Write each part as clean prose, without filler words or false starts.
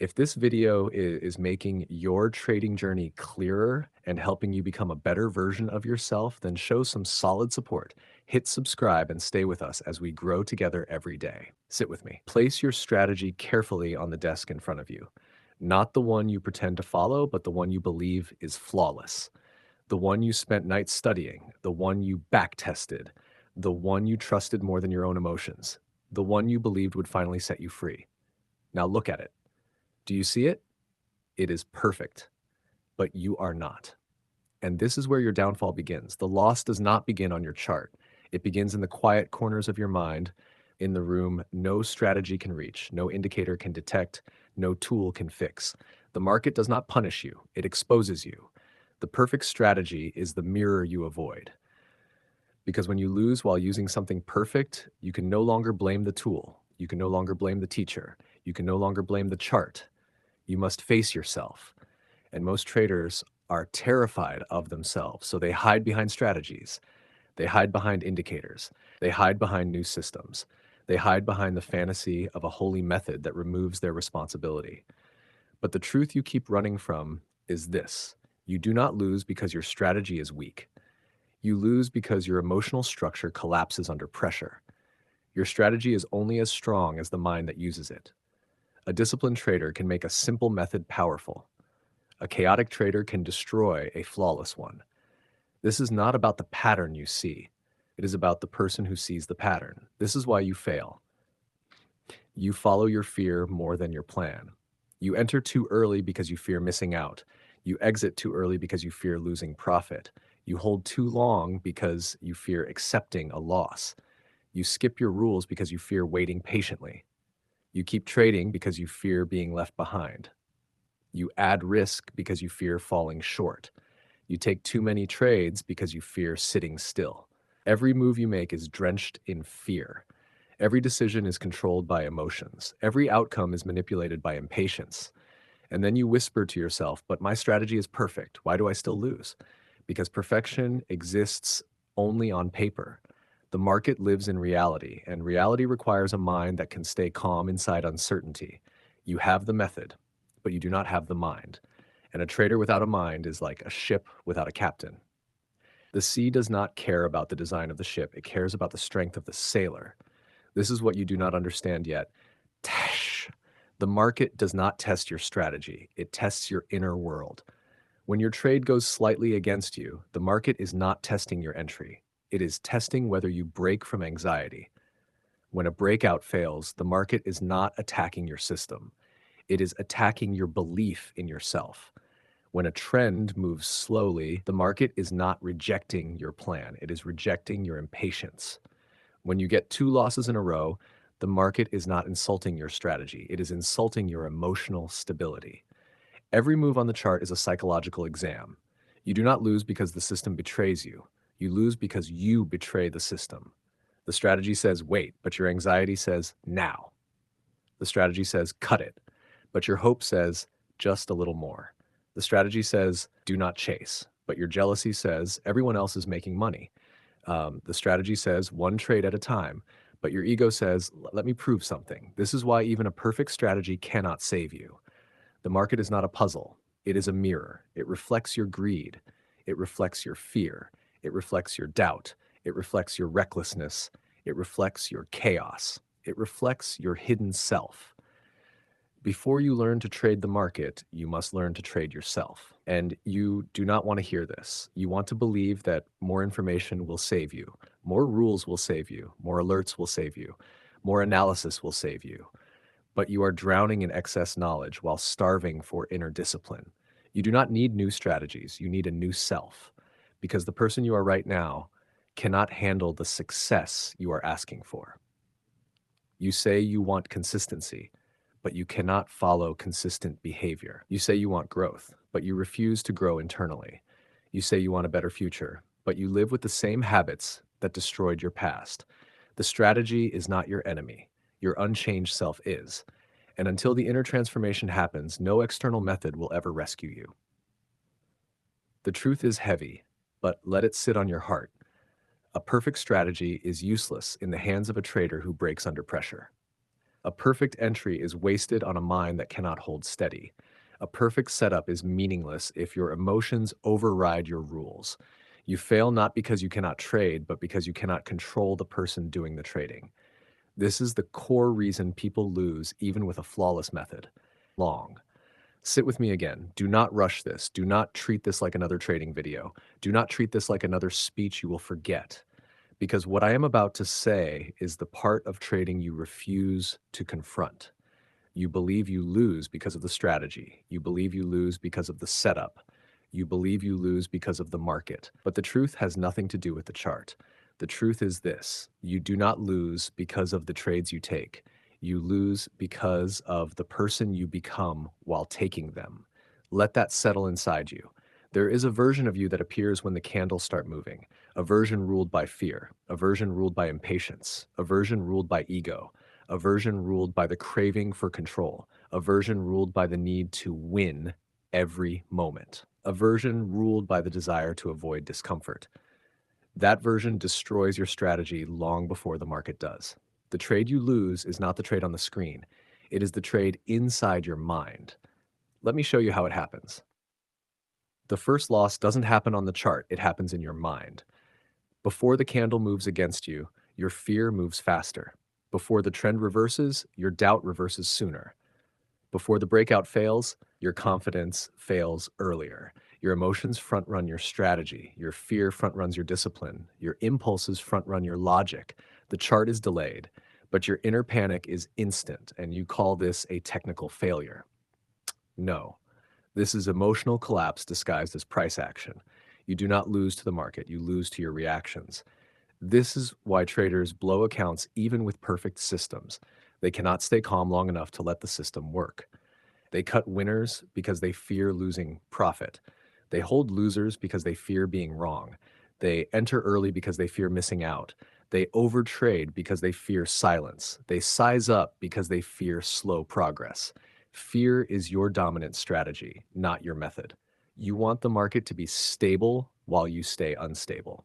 If this video is making your trading journey clearer and helping you become a better version of yourself, then show some solid support. Hit subscribe and stay with us as we grow together every day. Sit with me. Place your strategy carefully on the desk in front of you. Not the one you pretend to follow, but the one you believe is flawless. The one you spent nights studying, the one you back tested, the one you trusted more than your own emotions, the one you believed would finally set you free. Now look at it. Do you see it? It is perfect, but you are not. And this is where your downfall begins. The loss does not begin on your chart. It begins in the quiet corners of your mind, in the room no strategy can reach, no indicator can detect, no tool can fix. The market does not punish you, it exposes you. The perfect strategy is the mirror you avoid. Because when you lose while using something perfect, you can no longer blame the tool. You can no longer blame the teacher. You can no longer blame the chart. You must face yourself. And most traders are terrified of themselves, so they hide behind strategies. They hide behind indicators. They hide behind new systems. They hide behind the fantasy of a holy method that removes their responsibility. But the truth you keep running from is this: you do not lose because your strategy is weak. You lose because your emotional structure collapses under pressure. Your strategy is only as strong as the mind that uses it. A disciplined trader can make a simple method powerful. A chaotic trader can destroy a flawless one. This is not about the pattern you see. It is about the person who sees the pattern. This is why you fail. You follow your fear more than your plan. You enter too early because you fear missing out. You exit too early because you fear losing profit. You hold too long because you fear accepting a loss. You skip your rules because you fear waiting patiently. You keep trading because you fear being left behind. You add risk because you fear falling short. You take too many trades because you fear sitting still. Every move you make is drenched in fear. Every decision is controlled by emotions. Every outcome is manipulated by impatience. And then you whisper to yourself, but my strategy is perfect. Why do I still lose? Because perfection exists only on paper. The market lives in reality, and reality requires a mind that can stay calm inside uncertainty. You have the method, but you do not have the mind. And a trader without a mind is like a ship without a captain. The sea does not care about the design of the ship, it cares about the strength of the sailor. This is what you do not understand yet. Tash! The market does not test your strategy, it tests your inner world. When your trade goes slightly against you, the market is not testing your entry. It is testing whether you break from anxiety. When a breakout fails, the market is not attacking your system. It is attacking your belief in yourself. When a trend moves slowly, the market is not rejecting your plan. It is rejecting your impatience. When you get two losses in a row, the market is not insulting your strategy. It is insulting your emotional stability. Every move on the chart is a psychological exam. You do not lose because the system betrays you. You lose because you betray the system. The strategy says wait, but your anxiety says now. The strategy says cut it, but your hope says just a little more. The strategy says do not chase, but your jealousy says everyone else is making money. The strategy says one trade at a time, but your ego says let me prove something. This is why even a perfect strategy cannot save you. The market is not a puzzle. It is a mirror. It reflects your greed. It reflects your fear. It reflects your doubt. It reflects your recklessness. It reflects your chaos. It reflects your hidden self. Before you learn to trade the market, you must learn to trade yourself. And you do not want to hear this. You want to believe that more information will save you. More rules will save you. More alerts will save you. More analysis will save you. But you are drowning in excess knowledge while starving for inner discipline. You do not need new strategies. You need a new self. Because the person you are right now cannot handle the success you are asking for. You say you want consistency, but you cannot follow consistent behavior. You say you want growth, but you refuse to grow internally. You say you want a better future, but you live with the same habits that destroyed your past. The strategy is not your enemy. Your unchanged self is. And until the inner transformation happens, no external method will ever rescue you. The truth is heavy, but let it sit on your heart. A perfect strategy is useless in the hands of a trader who breaks under pressure. A perfect entry is wasted on a mind that cannot hold steady. A perfect setup is meaningless if your emotions override your rules. You fail not because you cannot trade, but because you cannot control the person doing the trading. This is the core reason people lose even with a flawless method. Long. Sit with me again. Do not rush this. Do not treat this like another trading video. Do not treat this like another speech you will forget. Because what I am about to say is the part of trading you refuse to confront. You believe you lose because of the strategy. You believe you lose because of the setup. You believe you lose because of the market. But the truth has nothing to do with the chart. The truth is this: you do not lose because of the trades you take. You lose because of the person you become while taking them. Let that settle inside you. There is a version of you that appears when the candles start moving, a version ruled by fear, a version ruled by impatience, a version ruled by ego, a version ruled by the craving for control, a version ruled by the need to win every moment, a version ruled by the desire to avoid discomfort. That version destroys your strategy long before the market does. The trade you lose is not the trade on the screen. It is the trade inside your mind. Let me show you how it happens. The first loss doesn't happen on the chart, it happens in your mind. Before the candle moves against you, your fear moves faster. Before the trend reverses, your doubt reverses sooner. Before the breakout fails, your confidence fails earlier. Your emotions front run your strategy. Your fear front runs your discipline. Your impulses front run your logic. The chart is delayed, but your inner panic is instant, and you call this a technical failure. No, this is emotional collapse disguised as price action. You do not lose to the market, you lose to your reactions. This is why traders blow accounts even with perfect systems. They cannot stay calm long enough to let the system work. They cut winners because they fear losing profit. They hold losers because they fear being wrong. They enter early because they fear missing out. They overtrade because they fear silence. They size up because they fear slow progress. Fear is your dominant strategy, not your method. You want the market to be stable while you stay unstable.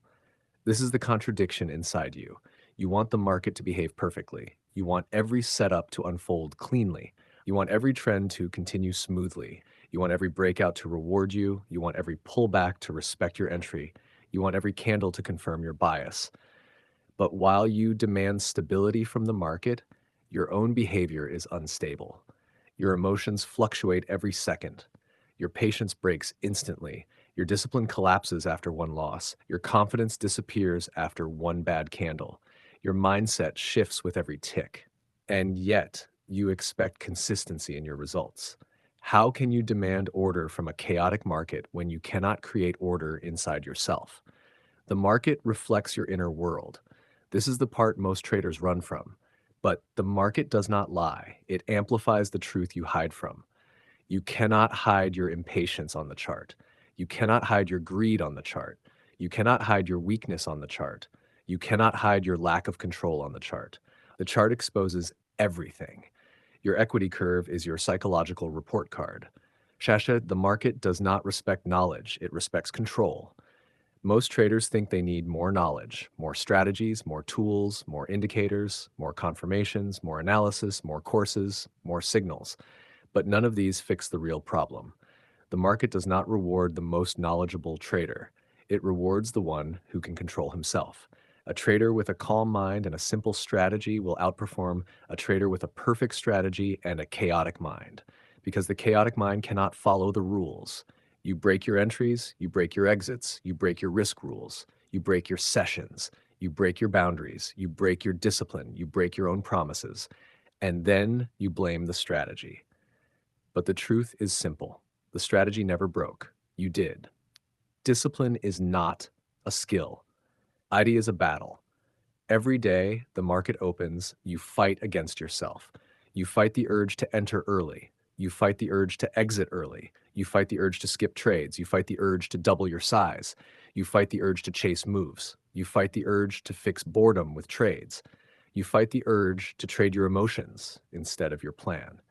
This is the contradiction inside you. You want the market to behave perfectly. You want every setup to unfold cleanly. You want every trend to continue smoothly. You want every breakout to reward you. You want every pullback to respect your entry. You want every candle to confirm your bias. But while you demand stability from the market, your own behavior is unstable. Your emotions fluctuate every second. Your patience breaks instantly. Your discipline collapses after one loss. Your confidence disappears after one bad candle. Your mindset shifts with every tick. And yet, you expect consistency in your results. How can you demand order from a chaotic market when you cannot create order inside yourself? The market reflects your inner world. This is the part most traders run from. But the market does not lie. It amplifies the truth you hide from. You cannot hide your impatience on the chart. You cannot hide your greed on the chart. You cannot hide your weakness on the chart. You cannot hide your lack of control on the chart. The chart exposes everything. Your equity curve is your psychological report card. Shasha, the market does not respect knowledge, it respects control. Most traders think they need more knowledge, more strategies, more tools, more indicators, more confirmations, more analysis, more courses, more signals. But none of these fix the real problem. The market does not reward the most knowledgeable trader. It rewards the one who can control himself. A trader with a calm mind and a simple strategy will outperform a trader with a perfect strategy and a chaotic mind, because the chaotic mind cannot follow the rules. You break your entries, you break your exits, you break your risk rules, you break your sessions, you break your boundaries, you break your discipline, you break your own promises, and then you blame the strategy. But the truth is simple. The strategy never broke. You did. Discipline is not a skill. ID is a battle. Every day the market opens, you fight against yourself. You fight the urge to enter early. You fight the urge to exit early. You fight the urge to skip trades. You fight the urge to double your size. You fight the urge to chase moves. You fight the urge to fix boredom with trades. You fight the urge to trade your emotions instead of your plan.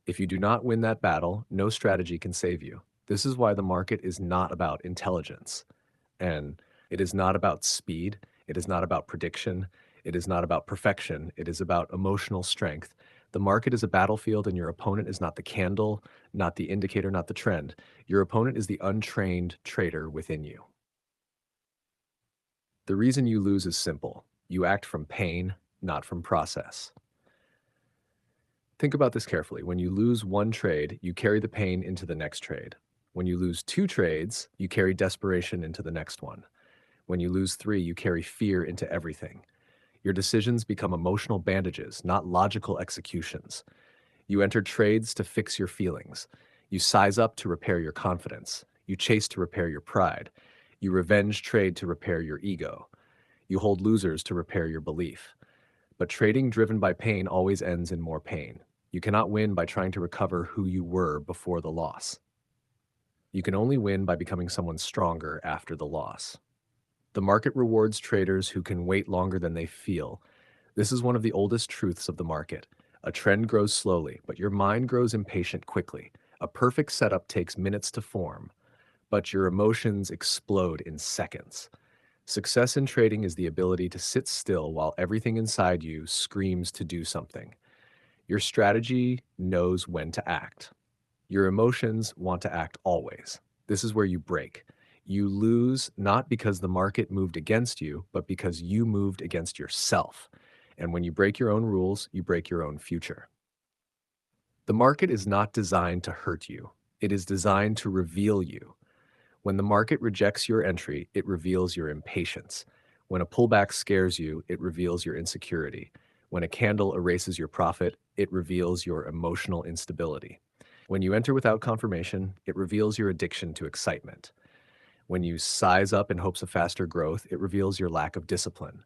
If you do not win that battle, no strategy can save you. This is why the market is not about intelligence. And it is not about speed. It is not about prediction. It is not about perfection. It is about emotional strength. The market is a battlefield, and your opponent is not the candle, not the indicator, not the trend. Your opponent is the untrained trader within you. The reason you lose is simple. You act from pain, not from process. Think about this carefully. When you lose one trade, you carry the pain into the next trade. When you lose two trades, you carry desperation into the next one. When you lose three, you carry fear into everything. Your decisions become emotional bandages, not logical executions. You enter trades to fix your feelings. You size up to repair your confidence. You chase to repair your pride. You revenge trade to repair your ego. You hold losers to repair your belief. But trading driven by pain always ends in more pain. You cannot win by trying to recover who you were before the loss. You can only win by becoming someone stronger after the loss. The market rewards traders who can wait longer than they feel. This is one of the oldest truths of the market. A trend grows slowly, but your mind grows impatient quickly. A perfect setup takes minutes to form, but your emotions explode in seconds. Success in trading is the ability to sit still while everything inside you screams to do something. Your strategy knows when to act. Your emotions want to act always. This is where you break. You lose not because the market moved against you, but because you moved against yourself. And when you break your own rules, you break your own future. The market is not designed to hurt you. It is designed to reveal you. When the market rejects your entry, it reveals your impatience. When a pullback scares you, it reveals your insecurity. When a candle erases your profit, it reveals your emotional instability. When you enter without confirmation, it reveals your addiction to excitement. When you size up in hopes of faster growth, it reveals your lack of discipline.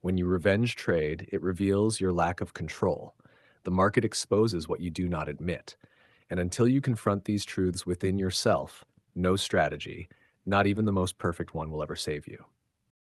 When you revenge trade, it reveals your lack of control. The market exposes what you do not admit. And until you confront these truths within yourself, no strategy, not even the most perfect one, will ever save you.